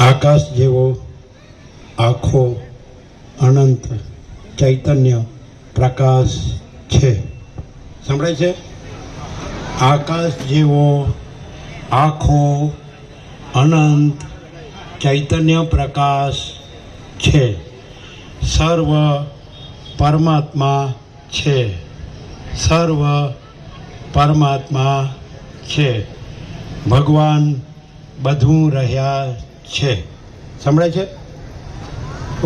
આકાશ જેવો આખો અનંત ચૈતન્ય પ્રકાશ છે. સંભળાય છે? આકાશ જેવો આખો અનંત ચૈતન્ય પ્રકાશ છે. સર્વ પરમાત્મા છે. સર્વ પરમાત્મા છે. ભગવાન બધું રહ્યા છે. સંભળાય છે?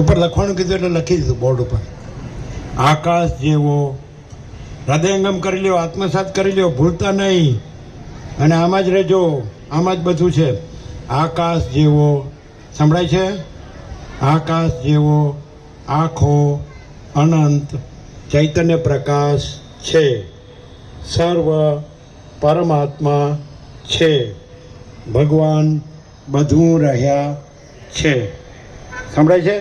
ઉપર લખવાનું કીધું એટલે લખી દીધું બોર્ડ ઉપર. આકાશ જેવો હૃદયંગમ કરી લ્યો, આત્મસાત કરી લ્યો, ભૂલતા નહીં. અને આમાં જ રહેજો, આમાં જ બધું છે. આકાશ જેવો, સંભળાય છે? આકાશ જેવો આખો અનંત ચૈતન્ય પ્રકાશ છે. સર્વ પરમાત્મા છે. ભગવાન બધું રહ્યા છે. સંભળાય છે?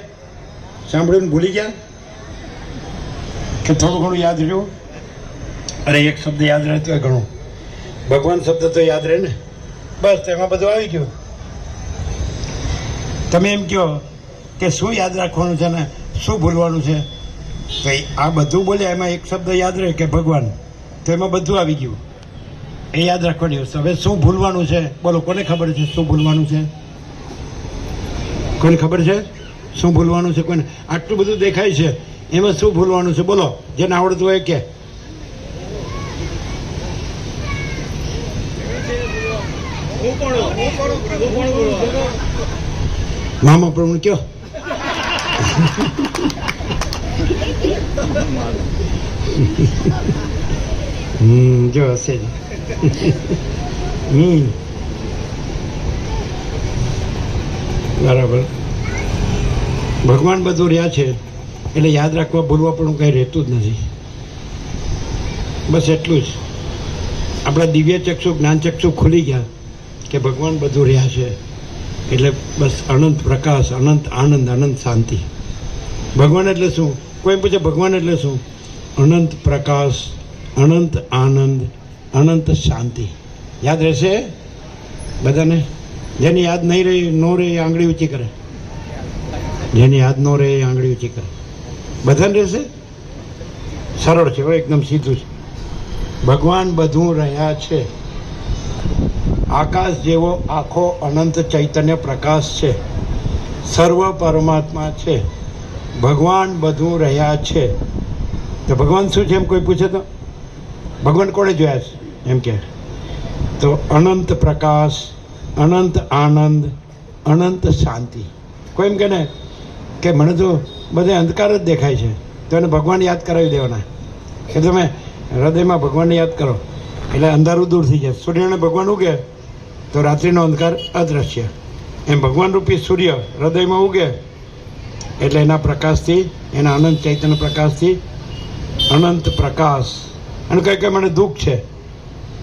સાંભળીને ભૂલી ગયા કે થોડું ઘણું યાદ રહ્યું? અરે એક શબ્દ યાદ રહેતો હોય ઘણું. ભગવાન શબ્દ તો યાદ રહે ને, બસ તેમાં બધું આવી ગયું. તમે એમ કહો કે શું યાદ રાખવાનું છે ને શું ભૂલવાનું છે, તો આ બધું બોલ્યા એમાં એક શબ્દ યાદ રહે કે ભગવાન, તો એમાં બધું આવી ગયું. એ યાદ રાખવાની વસ્તુ. હવે શું ભૂલવાનું છે બોલો? કોને ખબર છે શું ભૂલવાનું છે? કોને ખબર છે શું ભૂલવાનું છે? કોને? આટલું બધું દેખાય છે, એમાં શું ભૂલવાનું છે બોલો? જેને આવડતું હોય કે મામા પ્રભુ કયો. જો હશે જ. બરાબર. ભગવાન બધું રહ્યા છે એટલે યાદ રાખવા ભૂલવા પણ કંઈ રહેતું જ નથી. બસ એટલું જ. આપણા દિવ્ય ચક્ષુ જ્ઞાન ચક્ષુ ખુલી ગયા કે ભગવાન બધું રહ્યા છે એટલે બસ અનંત પ્રકાશ, અનંત આનંદ, અનંત શાંતિ. ભગવાન એટલે શું? કોઈ પૂછે ભગવાન એટલે શું? અનંત પ્રકાશ, અનંત આનંદ, અનંત શાંતિ. યાદ રહેશે બધાને? જેની યાદ નહીં રહી નો રહે એ આંગળી ઊંચી કરે. જેની યાદ નો રહે એ આંગળી ઊંચી કરે. બધાને રહેશે? સરળ છે, એકદમ સીધું છે. ભગવાન બધું રહ્યા છે. આકાશ જેવો આખો અનંત ચૈતન્ય પ્રકાશ છે. સર્વ પરમાત્મા છે. ભગવાન બધું રહ્યા છે. તો ભગવાન શું છે એમ કોઈ પૂછે તો? ભગવાન કોણે જોયા છે એમ કે? તો અનંત પ્રકાશ, અનંત આનંદ, અનંત શાંતિ. કોઈ એમ કે ને કે મને તો બધે અંધકાર જ દેખાય છે, તો એને ભગવાન યાદ કરાવી દેવાના કે તમે હૃદયમાં ભગવાનને યાદ કરો એટલે અંધારું દૂર થઈ જાય. સૂર્યને ભગવાન ઉગે તો રાત્રિનો અંધકાર અદૃશ્ય. એમ ભગવાન રૂપી સૂર્ય હૃદયમાં ઉગે એટલે એના પ્રકાશથી, એના અનંત ચૈતન્ય પ્રકાશથી અનંત પ્રકાશ. અને કંઈ કંઈ મને દુઃખ છે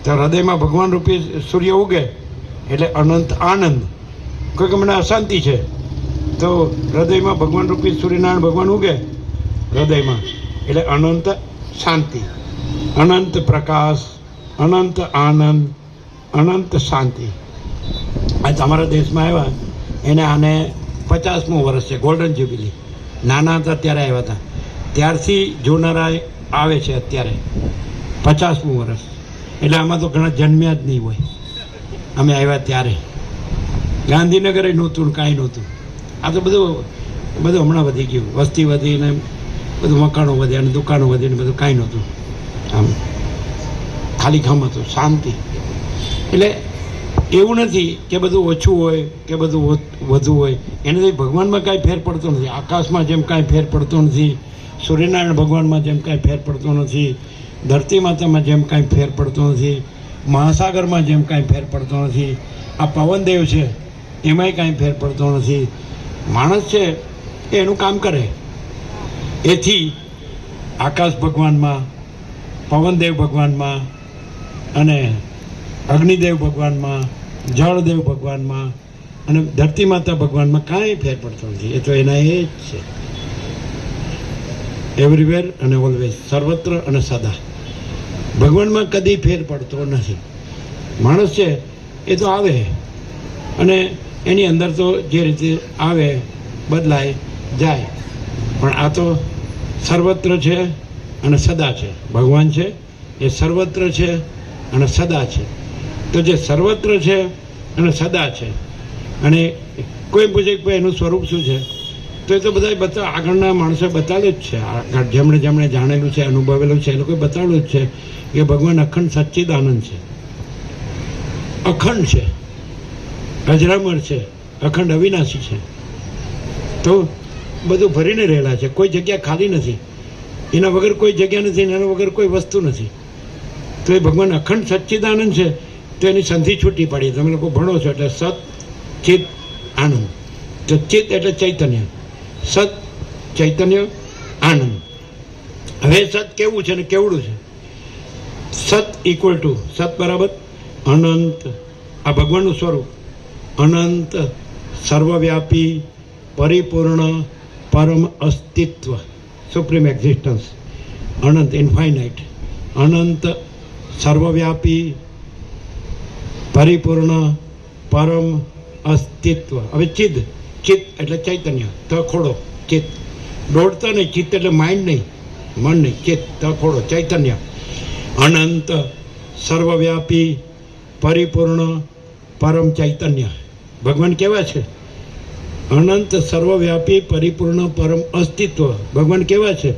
તો હૃદયમાં ભગવાન રૂપી સૂર્ય ઉગે એટલે અનંત આનંદ. કોઈ કે મને અશાંતિ છે તો હૃદયમાં ભગવાન રૂપી સૂર્યનારાયણ ભગવાન ઉગે હૃદયમાં એટલે અનંત શાંતિ, અનંત પ્રકાશ, અનંત આનંદ, અનંત શાંતિ. આ તમારા દેશમાં આવ્યા એને આને 50મું વર્ષ છે, ગોલ્ડન જ્યુબિલી. નાના હતા ત્યારે આવ્યા હતા, ત્યારથી જોનારા આવે છે અત્યારે 50મું વર્ષ. એટલે આમાં તો ઘણા જન્મ્યા જ નહીં હોય. અમે આવ્યા ત્યારે ગાંધીનગરે નહોતું ને કાંઈ નહોતું. આ તો બધું હમણાં વધી ગયું. વસ્તી વધીને બધું મકાનો વધ્યા અને દુકાનો વધીને બધું કાંઈ નહોતું. આમ ખાલી ખમ હતું, શાંતિ. એટલે એવું નથી કે બધું ઓછું હોય કે બધું વધુ હોય. એનાથી ભગવાનમાં કાંઈ ફેર પડતો નથી. આકાશમાં જેમ કાંઈ ફેર પડતો નથી, સૂર્યનારાયણ ભગવાનમાં જેમ કાંઈ ફેર પડતો નથી, ધરતી માતામાં જેમ કાંઈ ફેર પડતો નથી, મહાસાગરમાં જેમ કાંઈ ફેર પડતો નથી, આ પવનદેવ છે એમાંય કાંઈ ફેર પડતો નથી. માણસ છે એ એનું કામ કરે. એથી આકાશ ભગવાનમાં, પવનદેવ ભગવાનમાં અને અગ્નિદેવ ભગવાનમાં, જળદેવ ભગવાનમાં અને ધરતી માતા ભગવાનમાં કાંઈ ફેર પડતો નથી. એ તો એના એ જ છે. એવરીવેર અને ઓલવેઝ, સર્વત્ર અને સદા. ભગવાનમાં કદી ફેર પડતો નથી. માણસ છે એ તો આવે અને એની અંદર તો જે રીતે આવે બદલાય જાય, પણ આ તો સર્વત્ર છે અને સદા છે. ભગવાન છે એ સર્વત્ર છે અને સદા છે. તો જે સર્વત્ર છે અને સદા છે, અને કોઈ પૂછે કે ભાઈ એનું સ્વરૂપ શું છે, તો એ તો બધા આગળના માણસોએ બતાવેલું જ છે. જેમણે જાણેલું છે, અનુભવેલું છે, એ લોકોએ બતાવેલું જ છે કે ભગવાન અખંડ સચ્ચિદાનંદ છે, અખંડ છે, અજરામર છે, અખંડ અવિનાશી છે. તો બધું ભરીને રહેલા છે, કોઈ જગ્યા ખાલી નથી, એના વગર કોઈ જગ્યા નથી, એના વગર કોઈ વસ્તુ નથી. તો એ ભગવાન અખંડ સચ્ચિદાનંદ છે. તો એની સંધિ છૂટી પડી. તમે લોકો ભણો છો એટલે સત ચિત આનંદ. તો ચિત એટલે ચૈતન્ય, સત ચૈતન્ય આનંદ. હવે સત કેવું છે ને કેવડું છે? સત ઇક્વલ ટુ, સત બરાબર અનંત, આ ભગવાનનું સ્વરૂપ, અનંત, સર્વવ્યાપી, પરિપૂર્ણ, પરમ અસ્તિત્વ, સુપ્રીમ એક્ઝિસ્ટન્સ, અનંત, ઇન્ફાઇનાઇટ, અનંત, સર્વવ્યાપી, પરિપૂર્ણ, પરમ અસ્તિત્વ. હવે ચિદ, ચિત્ત એટલે ચૈતન્ય, તખોડો, ચિત્ત, દોડતા નહીં, ચિત્ત એટલે માઇન્ડ નહીં, મન નહીં, ચિત્ત, તખોડો, ચૈતન્ય, અનંત, સર્વવ્યાપી, પરિપૂર્ણ, પરમ ચૈતન્ય. ભગવાન કેવા છે? અનંત, સર્વવ્યાપી, પરિપૂર્ણ, પરમ અસ્તિત્વ. ભગવાન કેવા છે?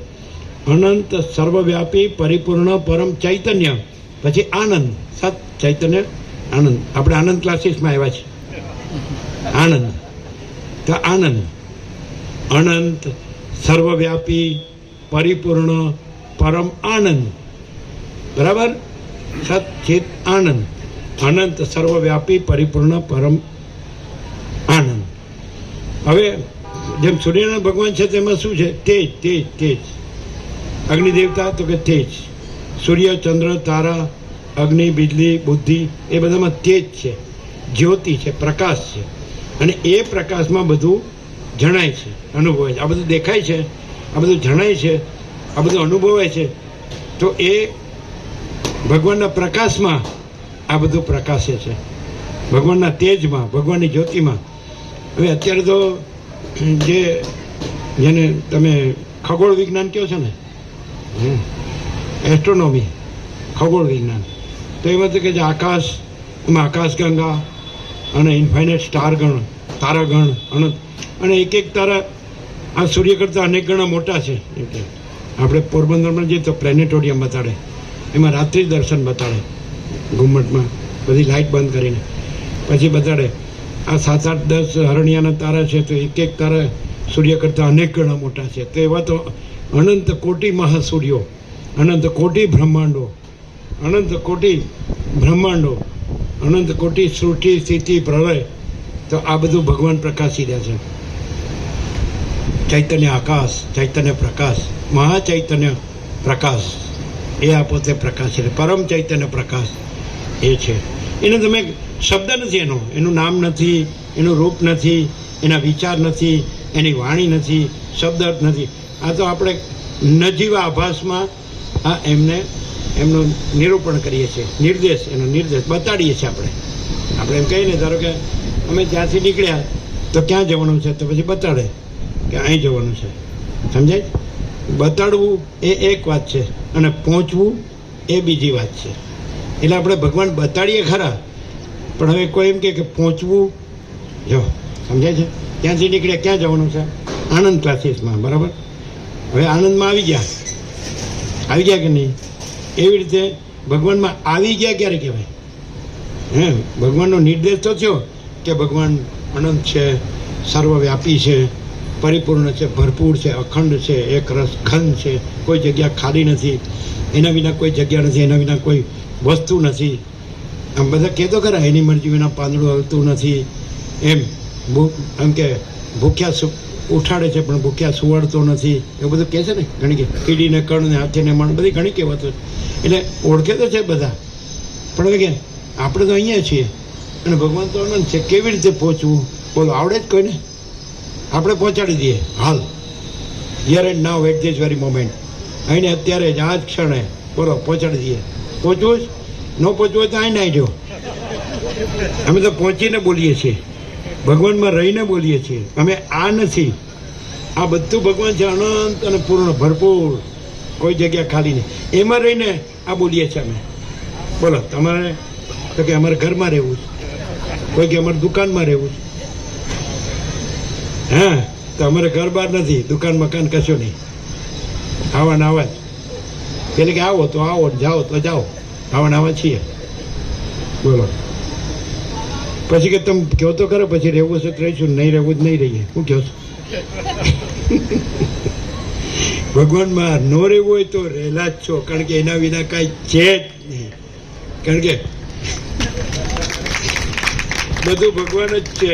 અનંત, સર્વવ્યાપી, પરિપૂર્ણ, પરમ ચૈતન્ય. પછી આનંદ, સત ચૈતન્ય આનંદ. આપણે આનંદ ક્લાસીસમાં આવ્યા છીએ. આનંદ, તો આનંદ, અનંત, સર્વવ્યાપી, પરિપૂર્ણ, પરમ આનંદ. બરાબર? સત ચિત આનંદ, અનંત, સર્વવ્યાપી, પરિપૂર્ણ, પરમ આનંદ. હવે જેમ સૂર્યનારાયણ ભગવાન છે તેમાં શું છે? તેજ, તેજ, તેજ. અગ્નિ દેવતા તો કે તેજ. સૂર્ય, ચંદ્ર, તારા, અગ્નિ, બિજલી, બુદ્ધિ, એ બધામાં તેજ છે, જ્યોતિ છે, પ્રકાશ છે. અને એ પ્રકાશમાં બધું જણાય છે, અનુભવાય છે. આ બધું દેખાય છે, આ બધું જણાય છે, આ બધું અનુભવાય છે. તો એ ભગવાનના પ્રકાશમાં આ બધું પ્રકાશે છે, ભગવાનના તેજમાં, ભગવાનની જ્યોતિમાં. હવે અત્યારે તો જેને તમે ખગોળ વિજ્ઞાન કહો છો ને, એસ્ટ્રોનોમી, ખગોળ વિજ્ઞાન, તો એમાં તો કે જે આકાશ, એમાં આકાશગંગા અને ઇન્ફાઇનાઇટ સ્ટારગણ, તારાગણ, અનંત, અને એક એક તારા આ સૂર્ય કરતાં અનેક ગણા મોટા છે. એટલે આપણે પોરબંદરમાં જઈએ તો પ્લેનેટોરિયમ બતાડે, એમાં રાત્રિ દર્શન બતાડે, ઘુમ્મટમાં બધી લાઇટ બંધ કરીને પછી બતાડે. આ 7, 8, 10 હરણિયાના તારા છે, તો એક એક તારા સૂર્ય કરતાં અનેક ગણા મોટા છે. તો એવા તો અનંત કોટી મહાસૂર્યો, અનંત કોટી બ્રહ્માંડો, અનંત કોટી બ્રહ્માંડો, અનંત કોટી સૃષ્ટિ, સ્થિતિ, પ્રલય. તો આ બધું ભગવાન પ્રકાશી રહ્યા છે. ચૈતન્ય આકાશ, ચૈતન્ય પ્રકાશ, મહાચૈતન્ય પ્રકાશ, એ આ પોતે પ્રકાશ છે. પરમ ચૈતન્ય પ્રકાશ એ છે. એને તમે શબ્દ નથી, એનું નામ નથી, એનું રૂપ નથી, એના વિચાર નથી, એની વાણી નથી, શબ્દ નથી. આ તો આપણે નજીવા આભાસમાં આ એમનું નિરૂપણ કરીએ છીએ, નિર્દેશ, એનો નિર્દેશ બતાડીએ છીએ. આપણે એમ કહીએ ને, ધારો કે અમે ત્યાંથી નીકળ્યા તો ક્યાં જવાનું છે, તો પછી બતાડે કે અહીં જવાનું છે. સમજાય? બતાડવું એ એક વાત છે, અને પહોંચવું એ બીજી વાત છે. એટલે આપણે ભગવાન બતાડીએ ખરા, પણ હવે કોઈ એમ કે પહોંચવું, જો સમજાય છે? ત્યાંથી નીકળ્યા, ક્યાં જવાનું છે? આનંદ ક્લાસીસમાં. બરાબર? હવે આનંદમાં આવી ગયા કે નહીં? એવી રીતે ભગવાનમાં આવી ગયા ક્યારે કહેવાય? ભગવાનનો નિર્દેશ તો થયો કે ભગવાન અનંત છે, સર્વવ્યાપી છે, પરિપૂર્ણ છે, ભરપૂર છે, અખંડ છે, એક રસ ખંડ છે, કોઈ જગ્યા ખાલી નથી, એના વિના કોઈ જગ્યા નથી, એના વિના કોઈ વસ્તુ નથી. આમ બધા કહેતો ખરા, એની મરજી વિના પાંદડું હલતું નથી, એમ કે ભૂખ્યા ઉઠાડે છે પણ ભૂખ્યા સુવાડતો નથી, એવું બધું કહે છે ને ઘણી કે કીડીને કણ ને હાથીને મણ, બધી ઘણી કહેવાતો. એટલે ઓળખે તો છે બધા, પણ હવે કે આપણે તો અહીંયા છીએ અને ભગવાન તો અનંત છે. કેવી રીતે પહોંચવું? બોલો, આવડે જ કોઈને? આપણે પહોંચાડી દઈએ હાલ, here and now, at this very moment, અહીંને અત્યારે જ, આ જ ક્ષણે, બોલો, પહોંચાડી દઈએ. પહોંચવું જ? ન પહોંચવું હોય તો અહીં ના જો, અમે તો પહોંચીને બોલીએ છીએ. ભગવાનમાં રહીને બોલીએ છીએ. અમે આ નથી, આ બધું ભગવાન છે, અનંત અને પૂર્ણ ભરપૂર, કોઈ જગ્યા ખાલી નહીં. એમાં રહીને આ બોલીએ છીએ અમે. બોલો તમારે તો કે અમારે ઘરમાં રહેવું છે, કોઈ કે અમારે દુકાનમાં રહેવું છે. હા, તો અમારે ઘર બહાર નથી, દુકાન મકાન કશું નહીં, આવા ને આવા જ. એટલે કે આવો તો આવો, જાઓ તો જાઓ, આવા ને આવા છીએ. બોલો પછી કે તમે કહો તો કરો, પછી રહેવું છે તો રહીશું, નહીં રહેવું જ નહીં રહીએ. હું કહો છું ભગવાનમાં ન રહેવું હોય તો રહેલા જ છો, કારણ કે એના વિના કાંઈ છે જ નહીં. કારણ કે બધું ભગવાન જ છે,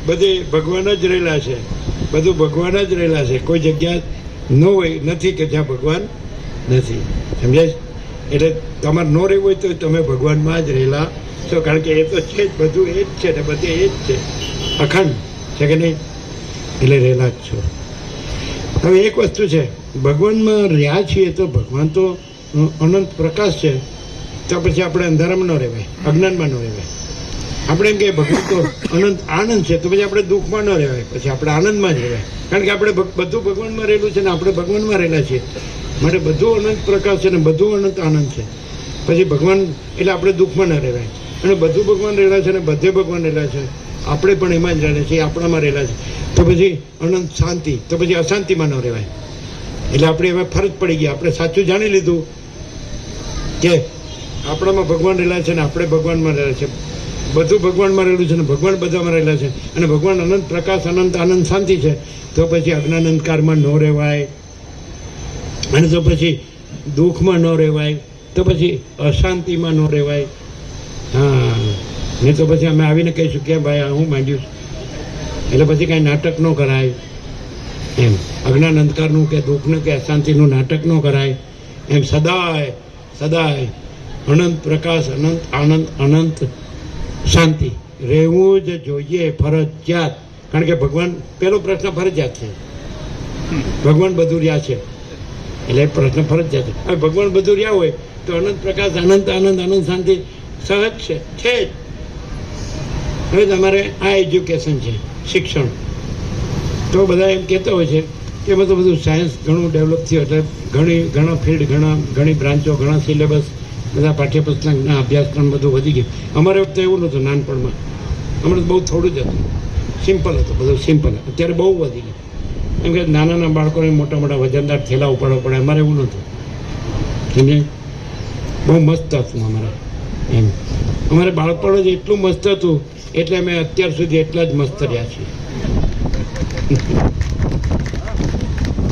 બધે ભગવાન જ રહેલા છે, બધું ભગવાન જ રહેલા છે. કોઈ જગ્યા ન હોય નથી કે જ્યાં ભગવાન નથી. સમજાય? એટલે તમારે ન રહેવું હોય તો તમે ભગવાનમાં જ રહેલા છો, કારણ કે એ તો છે જ, બધું એ જ છે ને બધે એ જ છે, અખંડ છે કે નહીં? એટલે રહેલા જ છો. હવે એક વસ્તુ છે, ભગવાનમાં રહ્યા છીએ તો ભગવાન તો અનંત પ્રકાશ છે, તો પછી આપણે અંધારામાં ન રહેવાય, અજ્ઞાનમાં ન રહેવાય. આપણે એમ કે ભગવાન તો અનંત આનંદ છે, તો પછી આપણે દુઃખમાં ન રહેવાય, પછી આપણે આનંદમાં જ રહેવાય. કારણ કે આપણે બધું ભગવાનમાં રહેલું છે ને આપણે ભગવાનમાં રહેલા છીએ, માટે બધું અનંત પ્રકાશ છે ને બધું અનંત આનંદ છે. પછી ભગવાન એટલે આપણે દુઃખમાં ન રહેવાય, અને બધું ભગવાન રહેલા છે ને બધે ભગવાન રહેલા છે, આપણે પણ એમાં જ રહેલા છીએ, આપણામાં રહેલા છે. તો પછી અનંત શાંતિ, તો પછી અશાંતિમાં ન રહેવાય. એટલે આપણે એમાં ફરજ પડી ગયા, આપણે સાચું જાણી લીધું કે આપણામાં ભગવાન રહેલા છે ને આપણે ભગવાનમાં રહેલા છે, બધું ભગવાનમાં રહેલું છે ને ભગવાન બધામાં રહેલા છે, અને ભગવાન અનંત પ્રકાશ, અનંત આનંદ, શાંતિ છે. તો પછી અજ્ઞાન અંધકારમાં ન રહેવાય, અને તો પછી દુઃખમાં ન રહેવાય, તો પછી અશાંતિમાં ન રહેવાય. હા, નહીં તો પછી અમે આવીને કહીશું કે ભાઈ આ હું માંડ્યું, એટલે પછી કાંઈ નાટક ન કરાય એમ. અજ્ઞાન અંધકારનું કે દુઃખનું કે અશાંતિનું નાટક ન કરાય એમ. સદાય સદાય અનંત પ્રકાશ, અનંત આનંદ, અનંત શાંતિ રહેવું જ જોઈએ, ફરજિયાત. કારણ કે ભગવાન, પહેલો પ્રશ્ન ફરજિયાત છે, ભગવાન બધું રહ્યા છે, એટલે પ્રશ્ન ફરજિયાત છે. હવે ભગવાન બધું રહ્યા હોય તો અનંત પ્રકાશ, અનંત આનંદ, અનંત શાંતિ સહજ છે જ. હવે તમારે આ એજ્યુકેશન છે, શિક્ષણ, તો બધા એમ કહેતા હોય છે કે એમાં તો બધું સાયન્સ ઘણું ડેવલપ થયું, એટલે ઘણા ફિલ્ડ, ઘણી બ્રાન્ચો, ઘણા સિલેબસ, બધા પાઠ્યપુસ્તકના અભ્યાસક્રમ બધું વધી ગયું. અમારે વખતે એવું નહોતું, નાનપણમાં અમારે બહુ થોડું જ હતું, સિમ્પલ હતું, બધું સિમ્પલ. અત્યારે બહુ વધી ગયું, એમ કે નાના બાળકોને મોટા મોટા વજનદાર થેલા ઉપાડવા પડે, અમારે એવું નહોતું. સમજે? બહુ મસ્ત હતું અમારે એમ. અમારે બાળપણ જ એટલું મસ્ત હતું, એટલે અમે અત્યાર સુધી એટલા જ મસ્ત રહ્યા છીએ.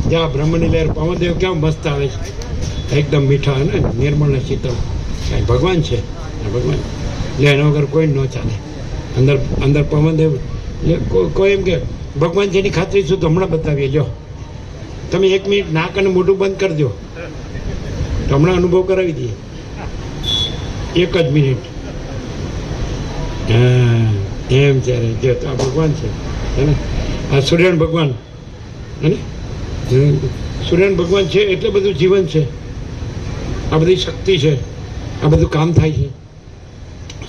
જ્યાં બ્રહ્મની લહેર, પવનદેવ કેમ મસ્ત આવે છે, એકદમ મીઠા ને નિર્મળ ને શીતળ. ભગવાન છે, ભગવાન એટલે એના વગર કોઈ ન ચાલે. અંદર પવનદેવ, કોઈ એમ કે ભગવાન છે એની ખાતરી શું, તો હમણાં બતાવીએ. જો તમે 1 મિનિટ નાક અને મોઢું બંધ કરી દો, તો હમણાં અનુભવ કરાવી દઈએ, 1 જ મિનિટ. હા, એમ ત્યારે જો તો આ ભગવાન છે ને, આ સૂર્યનારાયણ ભગવાન હે ને, સૂર્યનારાયણ ભગવાન છે એટલે બધું જીવન છે, આ બધી શક્તિ છે, આ બધું કામ થાય છે.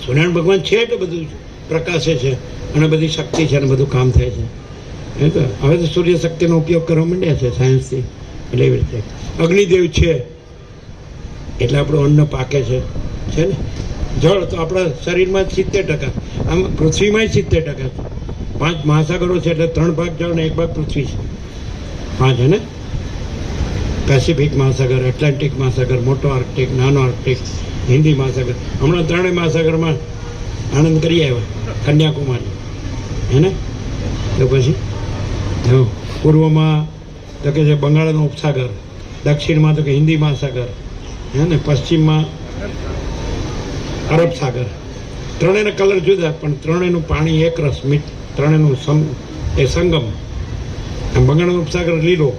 સૂર્યનારાયણ ભગવાન છે એટલે બધું પ્રકાશે છે, અને બધી શક્તિ છે, અને બધું કામ થાય છે. એ તો હવે તો સૂર્ય શક્તિનો ઉપયોગ કરવા માંડ્યા છે સાયન્સથી. એટલે એવી રીતે અગ્નિદેવ છે એટલે આપણું અન્ન પાકે છે ને. જળ તો આપણા શરીરમાં 70%, આમ પૃથ્વીમાં 70% છે. 5 મહાસાગરો છે, એટલે 3 ભાગ જળ ને 1 ભાગ પૃથ્વી છે. 5 છે ને, પેસિફિક મહાસાગર, એટલાન્ટિક મહાસાગર, મોટો આર્કટિક, નાનો આર્કટિક, હિન્દી મહાસાગર. હમણાં 3 મહાસાગરમાં આનંદ કરી આવ્યા, કન્યાકુમારી હે ને. તો પછી પૂર્વમાં તો કે છે બંગાળનો ઉપસાગર, દક્ષિણમાં તો કે હિન્દી મહાસાગર હે ને, પશ્ચિમમાં અરબ સાગર. ત્રણેયના કલર જુદા, પણ ત્રણેયનું પાણી એક રસ, ત્રણેયનું સંગમ. બંગાળનો ઉપસાગર લીલો,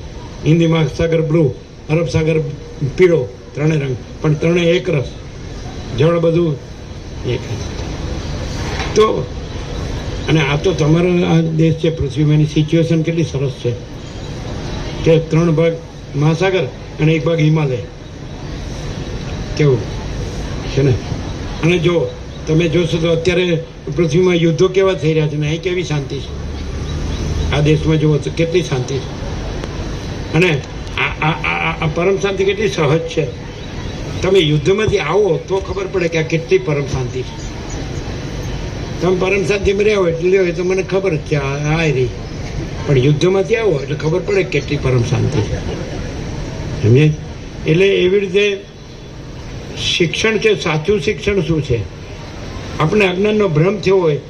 હિન્દી મહાસાગર બ્લુ, અરબ સાગર પીળો, 3 રંગ, પણ 3 એક રસ. જળ બધું એક. તો અને આ તો તમારો આ દેશ છે પૃથ્વીમાં, એની સિચ્યુએશન કેટલી સરસ છે કે 3 ભાગ મહાસાગર અને 1 ભાગ હિમાલય. કેવું છે ને. અને જો તમે જોશો તો અત્યારે પૃથ્વીમાં યુદ્ધો કેવા થઈ રહ્યા છે ને અહીં કેવી શાંતિ છે. આ દેશમાં જુઓ તો કેટલી શાંતિ છે. અને આ પરમ શાંતિ કેટલી સહજ છે. તમે યુદ્ધમાંથી આવો તો ખબર પડે કે આ કેટલી પરમ શાંતિ છે. તમે પરમ શાંતિમાં રહ્યા હો એટલે તો મને ખબર જ છે આ રહી, પણ યુદ્ધમાંથી આવો એટલે ખબર પડે કેટલી પરમ શાંતિ છે. સમજે? એટલે એવી રીતે શિક્ષણ છે. સાચું શિક્ષણ શું છે? આપણે અજ્ઞાનનો ભ્રમ થયો હોય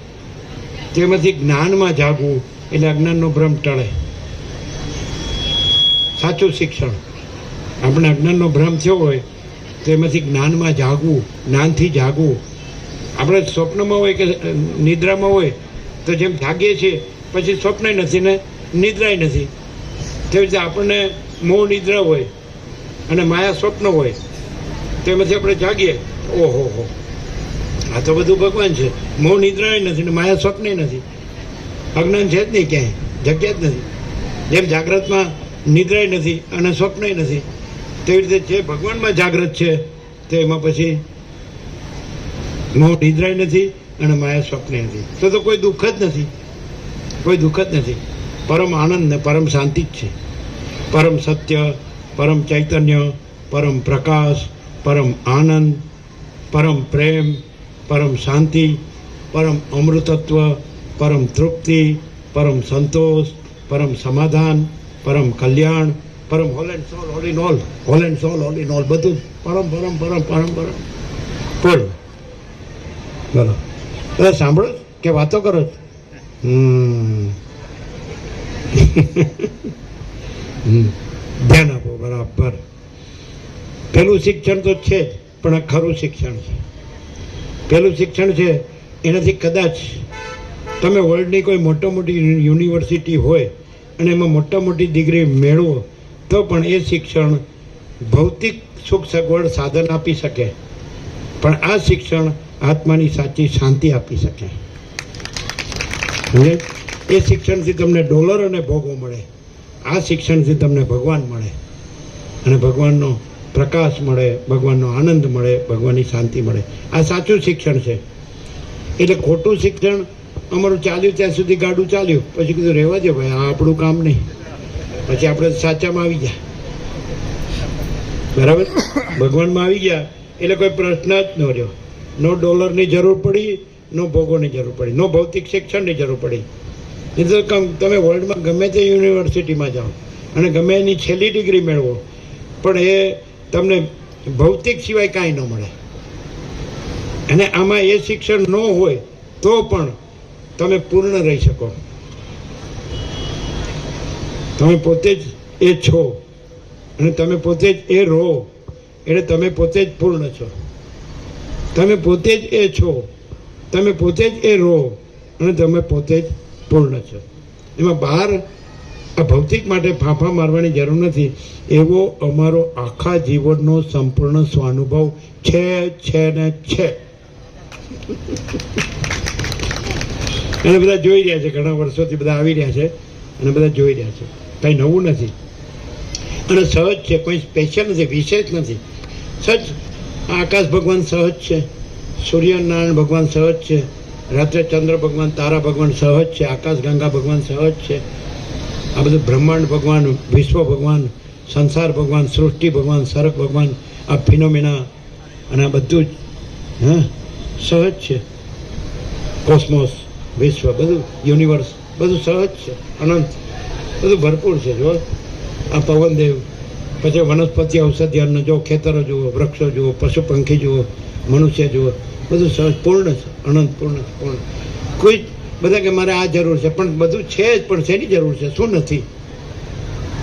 તેમાંથી જ્ઞાનમાં જાગવું એટલે અજ્ઞાનનો ભ્રમ ટળે. સાચું શિક્ષણ. આપણે અજ્ઞાનનો ભ્રમ થયો હોય તો એમાંથી જ્ઞાનમાં જાગવું, જ્ઞાનથી જાગવું. આપણે સ્વપ્નમાં હોય કે નિદ્રામાં હોય તો જેમ જાગીએ છીએ પછી સ્વપ્ન નથી ને નિદ્રાય નથી, તેવી રીતે આપણને મોહ નિદ્રા હોય અને માયા સ્વપ્ન હોય તેમાંથી આપણે જાગીએ. ઓહો હો, આ તો બધું ભગવાન છે. મોહ નિદ્રાય નથી ને માયા સ્વપ્ન નથી. અજ્ઞાન છે જ નહીં, ક્યાંય જગ્યા જ નથી. જેમ જાગ્રતમાં નિદ્રાય નથી અને સ્વપ્નય નથી, તેવી રીતે જે ભગવાનમાં જાગ્રત છે તે એમાં પછી મોહ નિદ્રાય નથી અને માયા સ્વપ્ન નથી. તો કોઈ દુઃખ જ નથી, કોઈ દુઃખ જ નથી. પરમ આનંદ ને પરમ શાંતિ જ છે. પરમ સત્ય, પરમ ચૈતન્ય, પરમ પ્રકાશ, પરમ આનંદ, પરમ પ્રેમ, પરમ શાંતિ, પરમ અમૃતત્વ, પરમ તૃપ્તિ, પરમ સંતોષ, પરમ સમાધાન, પરમ કલ્યાણ, પરમ whole and solve, all in all, whole and solve, all in all, બધું પરમ પરમ પરમ પરમ પરમ પૂર્ણ. બોલો, બધા સાંભળો કે વાતો કરો? ધ્યાન આપો બરાબર. પેલું શિક્ષણ તો છે જ, પણ આ ખરું શિક્ષણ છે. પેલું શિક્ષણ છે એનાથી કદાચ તમે વર્લ્ડની કોઈ મોટી યુનિવર્સિટી હોય અને એમાં મોટી ડિગ્રી મેળવો તો પણ એ શિક્ષણ ભૌતિક સુખ સગવડ સાધન આપી શકે, પણ આ શિક્ષણ આત્માની સાચી શાંતિ આપી શકે. એ શિક્ષણથી તમને ડોલર અને ભોગો મળે. આ શિક્ષણથી તમને ભગવાન મળે અને ભગવાનનો પ્રકાશ મળે, ભગવાનનો આનંદ મળે, ભગવાનની શાંતિ મળે. આ સાચું શિક્ષણ છે. એટલે ખોટું શિક્ષણ અમારું ચાલ્યું ત્યાં સુધી ગાડું ચાલ્યું, પછી કીધું રહેવા દે ભાઈ, આ આપણું કામ નહીં. પછી આપણે સાચામાં આવી ગયા, બરાબર, ભગવાનમાં આવી ગયા એટલે કોઈ પ્રશ્ન જ ન રહ્યો. નો ડોલરની જરૂર પડી, નો ભોગોની જરૂર પડી, નો ભૌતિક શિક્ષણની જરૂર પડી. એ તો તમે વર્લ્ડમાં ગમે તે યુનિવર્સિટીમાં જાઓ અને ગમે એની છેલ્લી ડિગ્રી મેળવો, પણ એ તમને ભૌતિક સિવાય કાંઈ ન મળે. અને આમાં એ શિક્ષણ ન હોય તો પણ તમે પૂર્ણ રહી શકો. તમે પોતે જ એ છો અને તમે પોતે જ એ રહો, એટલે તમે પોતે જ પૂર્ણ છો. તમે પોતે જ એ છો, તમે પોતે જ એ રહો અને તમે પોતે જ પૂર્ણ છો. એમાં બહાર આ ભૌતિક માટે ફાંફા મારવાની જરૂર નથી. એવો અમારો આખા જીવનનો સંપૂર્ણ સ્વાનુભવ છે ને છે. એને બધા જોઈ રહ્યા છે, ઘણા વર્ષોથી બધા આવી રહ્યા છે અને બધા જોઈ રહ્યા છે. કંઈ નવું નથી અને સહજ છે, કોઈ સ્પેશિયલ નથી, વિશેષ નથી. સચ આકાશ ભગવાન સહજ છે, સૂર્યનારાયણ ભગવાન સહજ છે, રાત્રે ચંદ્ર ભગવાન, તારા ભગવાન સહજ છે, આકાશ ગંગા ભગવાન સહજ છે. આ બધું બ્રહ્માંડ ભગવાન, વિશ્વ ભગવાન, સંસાર ભગવાન, સૃષ્ટિ ભગવાન, સર્ગ ભગવાન, આ ફિનોમિના અને આ બધું જ સહજ છે. કોસ્મોસ, વિશ્વ, બધું યુનિવર્સ, બધું સહજ છે, અનંત, બધું ભરપૂર છે. જો આ પવનદેવ, પછી વનસ્પતિ, ઔષધિ, અન્ન જુઓ, ખેતરો જુઓ, વૃક્ષો જુઓ, પશુ પંખી જુઓ, મનુષ્ય જુઓ, બધું સહજ પૂર્ણ છે, અનંત પૂર્ણ છે, પૂર્ણ. કોઈ બધા કે મારે આ જરૂર છે, પણ બધું છે જ, પણ શેની જરૂર છે? શું નથી?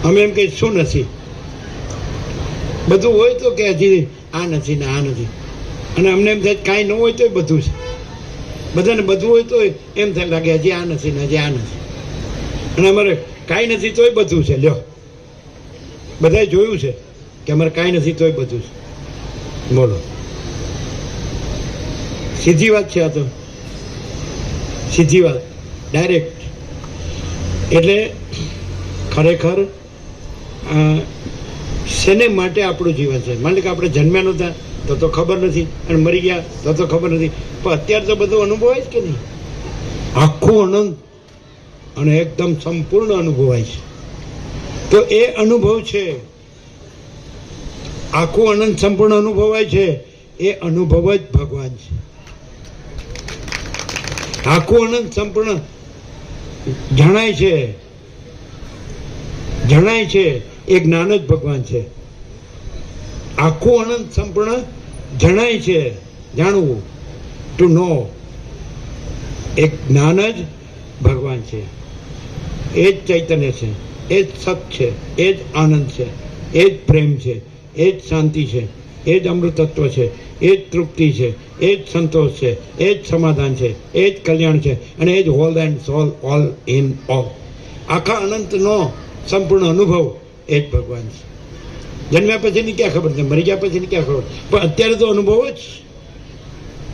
અમે એમ કહીએ શું નથી? બધું હોય તો કે હજી આ નથી ને આ નથી. અને અમને એમ થાય કાંઈ ન હોય તોય બધું છે. બધાને બધું હોય તો એમ થાય લાગે હજી આ નથી ને હજી આ નથી. અને અમારે કાંઈ નથી તોય બધું છે. લ્યો, બધાએ જોયું છે કે અમારે કાંઈ નથી તોય બધું છે. બોલો, સીધી વાત છે. આ તો સીધી વાત, ડાયરેક્ટ. એટલે ખરેખર શેને માટે આપણું જીવન છે? માની કે આપણે જન્મ્યા નહોતા તો ખબર નથી, અને મરી ગયા તો ખબર નથી. પણ અત્યારે તો બધું અનુભવાય છે કે નહીં? આખું અનંત અને એકદમ સંપૂર્ણ અનુભવાય છે. તો એ અનુભવ છે, આખું અનંત સંપૂર્ણ અનુભવાય છે, એ અનુભવ જ ભગવાન છે. આખું અનંત સંપૂર્ણ જણાય છે એ જ્ઞાન જ ભગવાન છે. આખું અનંત સંપૂર્ણ જણાય છે, જાણવું, ટુ નો, એ જ્ઞાન જ ભગવાન છે. એ જ ચૈતન્ય છે, એ જ સત છે, એ જ આનંદ છે, એ જ પ્રેમ છે, એ જ શાંતિ છે, એ જ અમૃતત્વ છે, એ જ તૃપ્તિ છે, એ જ સંતોષ છે, એ જ સમાધાન છે, એ જ કલ્યાણ છે, અને એ જ whole and solve, all in all. આખા અનંતનો સંપૂર્ણ અનુભવ એ જ ભગવાન છે. જન્મ્યા પછીની ક્યાં ખબર છે, મરી ગયા પછીની ક્યાં ખબર, પણ અત્યારે તો અનુભવ જ,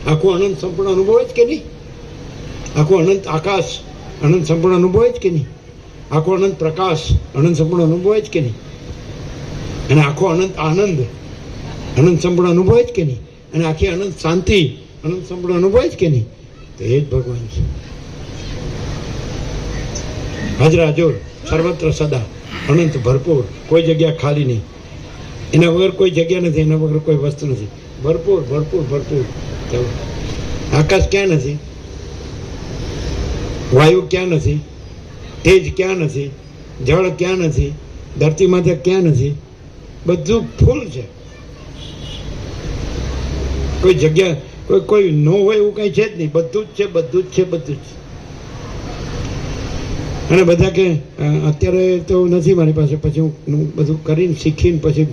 આખું અનંત સંપૂર્ણ અનુભવ જ કે નહીં? આખું અનંત આકાશ અનંત સંપૂર્ણ અનુભવ જ કે નહીં? આખો અનંત પ્રકાશ અનંત સંપૂર્ણ અનુભવ જ કે નહીં? અને આખો અનંત આનંદ અનંત સંપૂર્ણ અનુભવ જ કે નહીં? અને આખી અનંત શાંતિ અનંત સંપૂર્ણ અનુભવ જ કે નહીં? તો એ જ ભગવાન છે. હાજર સર્વત્ર સદા અનંત ભરપૂર, કોઈ જગ્યા ખાલી નહીં. એના વગર કોઈ જગ્યા નથી, એના વગર કોઈ વસ્તુ નથી. ભરપૂર ભરપૂર ભરપૂર. આકાશ ક્યાં નથી? વાયુ ક્યાં નથી? તેજ ક્યાં નથી? જળ ક્યાં નથી? ધરતી માતા ક્યાં નથી? બધું ફૂલ છે. કોઈ જગ્યા કોઈ ન હોય એવું કઈ છે જ નહીં. બધું જ છે, બધું જ છે, બધું જ. અને બધા કે અત્યારે તો નથી મારી પાસે, પછી હું બધું કરીને શીખીને પછી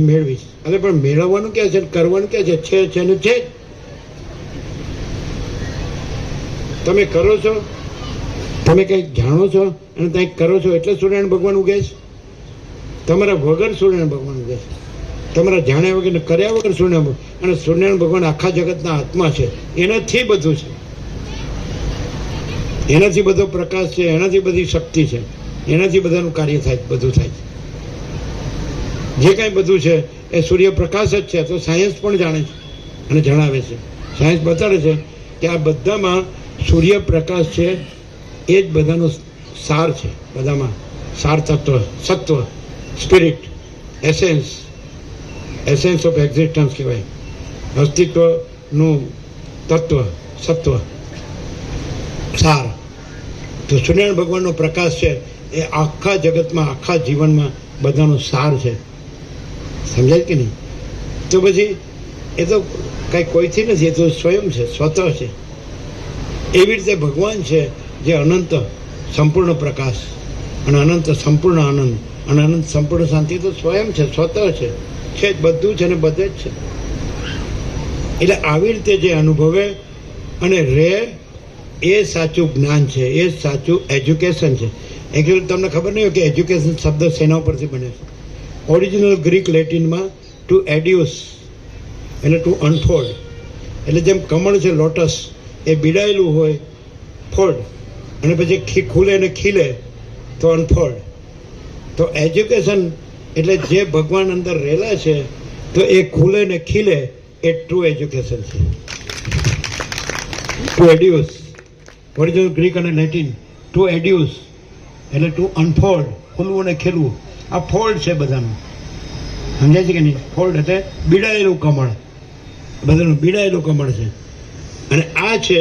મેળવીશ. અરે પણ મેળવવાનું ક્યાં છે, કરવાનું ક્યાં છે ને છે. તમે કરો છો, તમે કંઈક જાણો છો અને કંઈક કરો છો એટલે સૂર્યનારાયણ ભગવાન ઉગે છે. તમારા વગર સૂર્યનારાયણ ભગવાન ઉગે છે. તમારા જાણ્યા વગર કર્યા વગર સૂર્યનારાયણ, અને સૂર્યનારાયણ ભગવાન આખા જગતના આત્મા છે. એનાથી બધું છે, એનાથી બધો પ્રકાશ છે, એનાથી બધી શક્તિ છે, એનાથી બધાનું કાર્ય થાય, બધું થાય. જે કાંઈ બધું છે એ સૂર્યપ્રકાશ જ છે. તો સાયન્સ પણ જાણે છે અને જણાવે છે. સાયન્સ બતાડે છે કે આ બધામાં સૂર્યપ્રકાશ છે, એ જ બધાનો સાર છે. બધામાં સાર તત્વ, સત્વ, સ્પિરિટ, એસેન્સ ઓફ એક્ઝિસ્ટન્સ કહેવાય. અસ્તિત્વનું તત્વ, સત્વ, સાર. તો સૂર્યનારાયણ ભગવાનનો પ્રકાશ છે એ આખા જગતમાં, આખા જીવનમાં બધાનો સાર છે. સમજાય કે નહીં? તો પછી એ તો કાંઈ કોઈથી નથી, એ તો સ્વયં છે, સ્વતઃ છે. એવી રીતે ભગવાન છે જે અનંત સંપૂર્ણ પ્રકાશ અને અનંત સંપૂર્ણ આનંદ અને અનંત સંપૂર્ણ શાંતિ તો સ્વયં છે, સ્વતઃ છે, જ બધું છે ને બધે જ છે. એટલે આવી રીતે જે અનુભવે અને રહે એ સાચું જ્ઞાન છે, એ સાચું એજ્યુકેશન છે. એકચ્યુઅલી તમને ખબર નહીં હોય કે એજ્યુકેશન શબ્દ શેના ઉપરથી બને છે. ઓરિજિનલ ગ્રીક લેટિનમાં ટુ એડ્યુસ એટલે ટુ અનફોલ્ડ. એટલે જેમ કમળ છે, લોટસ, એ બિડાયેલું હોય ફોલ્ડ, અને પછી ખુલે ને ખીલે તો અનફોલ્ડ. તો એજ્યુકેશન એટલે જે ભગવાન અંદર રહેલા છે તો એ ખુલે ને ખીલે એ ટ્રુ એજ્યુકેશન છે. ટુ એડ્યુસ, ઓરિજિનલ ગ્રીક અને લેટિન. ટુ એડ્યુસ એટલે ટુ અનફોલ્ડ, ખુલવું ને ખીલવું. આ ફોલ્ડ છે બધાનું, સમજાય છે કે નહીં? ફોલ્ડ એટલે બિડાયેલું કમળ, બધાનું બિડાયેલું કમળ છે. અને આ છે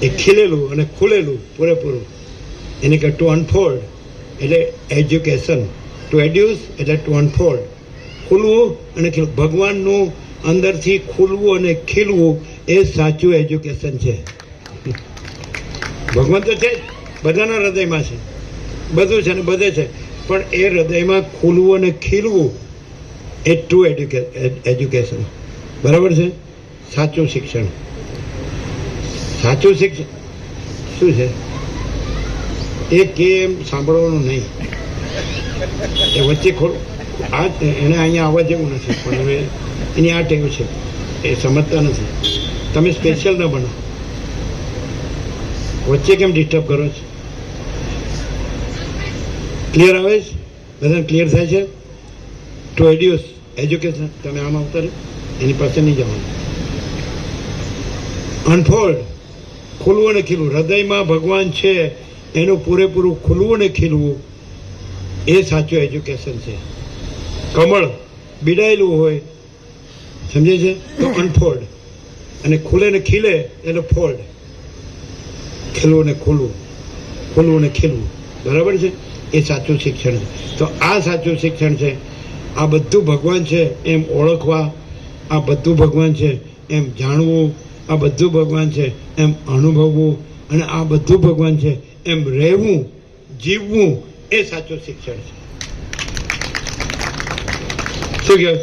એ ખીલેલું અને ખુલેલું પૂરેપૂરું. એને કે ટુ અનફોલ્ડ એટલે એજ્યુકેશન. ટુ એડ્યુસ એટલે ટુ અનફોલ્ડ, ખુલવું અને ખીલવું. ભગવાનનું અંદરથી ખુલવું અને ખીલવું એ સાચું એજ્યુકેશન છે. ભગવાન તો છે જ, બધાના હૃદયમાં છે, બધું છે ને બધે છે, પણ એ હૃદયમાં ખુલવું અને ખીલવું એ ટ્રુ એજ્યુકેશન. બરાબર છે? સાચું શિક્ષણ. સાચું શિક્ષણ શું છે? એ કેમ સાંભળવાનું નહીં, એ વચ્ચે આ એને અહીંયા આવવા જેવું નથી, પણ હવે એની આ ટેવ છે, એ સમજતા નથી. તમે સ્પેશિયલ ન બનો, વચ્ચે કેમ ડિસ્ટર્બ કરો છો? ક્લિયર આવે છે? બધાને ક્લિયર થાય છે? Two એડ્યુસ education. તમે આમ આવતા રહે, એની પાસે નહીં જવાનું. અનફોલ્ડ, ખુલવું અને ખીલવું. હૃદયમાં ભગવાન છે એનું પૂરેપૂરું ખુલવું અને ખીલવું એ સાચું એજ્યુકેશન છે. કમળ બીડાયેલું હોય, સમજે છે, તો અનફોલ્ડ, અને ખુલે ને ખીલે એટલે ફોલ્ડ. ખીલવું ને ખુલવું, ખુલવું ને ખીલવું, બરાબર છે, એ સાચું શિક્ષણ છે. તો આ સાચું શિક્ષણ છે. આ બધું ભગવાન છે એમ ઓળખવા, આ બધું ભગવાન છે એમ જાણવું, આ બધું ભગવાન છે એમ અનુભવવું, અને આ બધું ભગવાન છે એમ રહેવું, જીવવું, એ સાચું શિક્ષણ છે. શું કહે?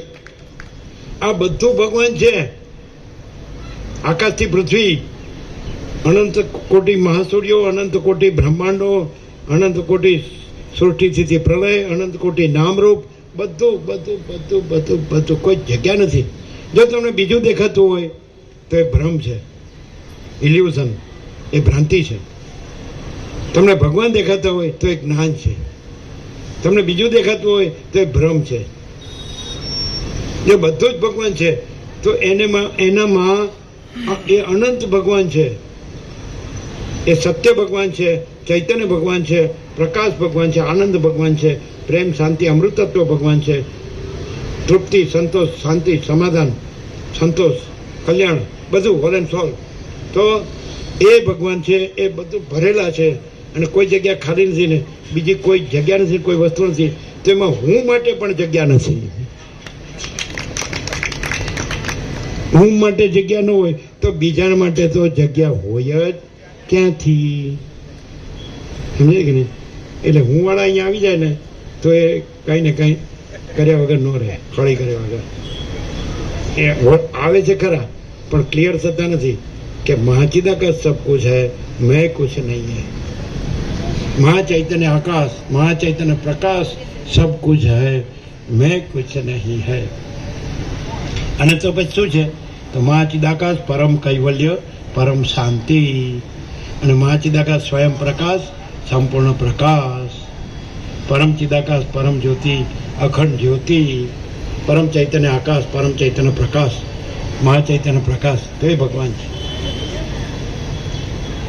આ બધું ભગવાન છે. આકાશથી પૃથ્વી, અનંત કોટી મહાસૂર્યો, અનંત કોટી બ્રહ્માંડો, અનંત કોટી સૃષ્ટિ સ્થિતિ પ્રલય, અનંત કોટી નામરૂપ, બધું બધું બધું બધું બધું, કોઈ જગ્યા નથી. જો તમને બીજું દેખાતું હોય તો એ ભ્રમ છે, ઇલ્યુઝન, એ ભ્રાંતિ છે. તમને ભગવાન દેખાતા હોય તો એ જ્ઞાન છે. તમને બીજું દેખાતું હોય તો એ ભ્રમ છે. જો બધું જ ભગવાન છે તો એનામાં એ અનંત ભગવાન છે, એ સત્ય ભગવાન છે, ચૈતન્ય ભગવાન છે, પ્રકાશ ભગવાન છે, આનંદ ભગવાન છે, પ્રેમ, શાંતિ, અમૃતત્વ ભગવાન છે, તૃપ્તિ, સંતોષ, શાંતિ, સમાધાન, સંતોષ, કલ્યાણ, બધું હોલ એન્ડ સોલ. તો એ ભગવાન છે, એ બધું ભરેલા છે, અને કોઈ જગ્યા ખાલી નથી ને બીજી કોઈ જગ્યા નથી, કોઈ વસ્તુ નથી. તો એમાં હું માટે પણ જગ્યા નથી. હું માટે જગ્યા ન હોય તો બીજા માટે તો જગ્યા હોય જ ક્યાંથી? સમજે કે નહીં? એટલે હું વાળા અહીંયા આવી જાય ને તો એ કંઈ ને કંઈ કર્યા વગર ન રહે, ખાલી કર્યા વગર એ આવે છે ખરા, પણ ક્લિયર થતા નથી કે મહાચિદાકાશ સબ કુછ है, मैं कुछ नहीं है. महाचैतन्य आकाश, महाचैतन्य प्रकाश सब कुछ है, मैं कुछ नहीं है. અને તો પછી શું છે? તો મહાચિદાકાશ પરમ કૈવલ્ય, પરમ શાંતિ, અને મહાચિદાકાશ સ્વયં પ્રકાશ, સંપૂર્ણ પ્રકાશ, પરમ ચિદાકાશ, પરમ જ્યોતિ, અખંડ જ્યોતિ, પરમ ચૈતન્ય આકાશ, પરમ ચૈતન્ય પ્રકાશ, મહાચૈતન્ય પ્રકાશ, તો એ ભગવાન છે.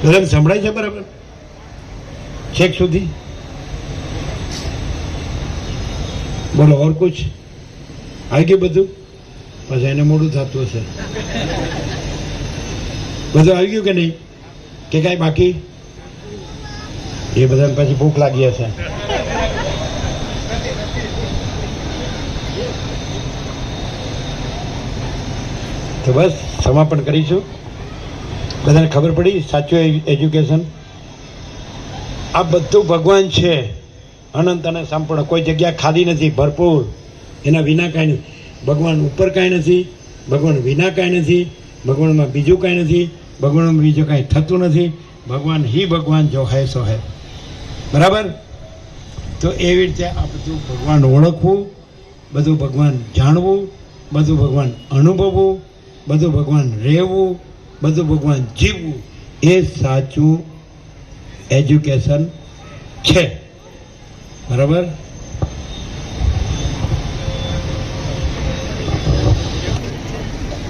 બધાને સંભળાય છે બરાબર? છેક સુધી બોલો. ઓર કુછ આવી ગયું બધું? પછી એને મોડું થતું હશે. બધું આવી ગયું કે નહીં? કે કાંઈ બાકી? એ બધાને પછી ભૂખ લાગી હશે. તો બસ સમાપન કરીશું. બધાને ખબર પડી સાચું એજ્યુકેશન. આ બધું ભગવાન છે, અનંત અને સંપૂર્ણ, કોઈ જગ્યા ખાલી નથી, ભરપૂર. એના વિના કાંઈ નથી. ભગવાન ઉપર કાંઈ નથી, ભગવાન વિના કાંઈ નથી, ભગવાનમાં બીજું કાંઈ નથી, ભગવાનમાં બીજું કાંઈ થતું નથી. ભગવાન હી ભગવાન જો હૈ સો હૈ. બરાબર? તો એવી રીતે આ બધું ભગવાન ઓળખવું, બધું ભગવાન જાણવું, બધું ભગવાન અનુભવવું, બધું ભગવાન રહેવું, બધું ભગવાન જીવવું, એ સાચું એજ્યુકેશન છે. બરાબર?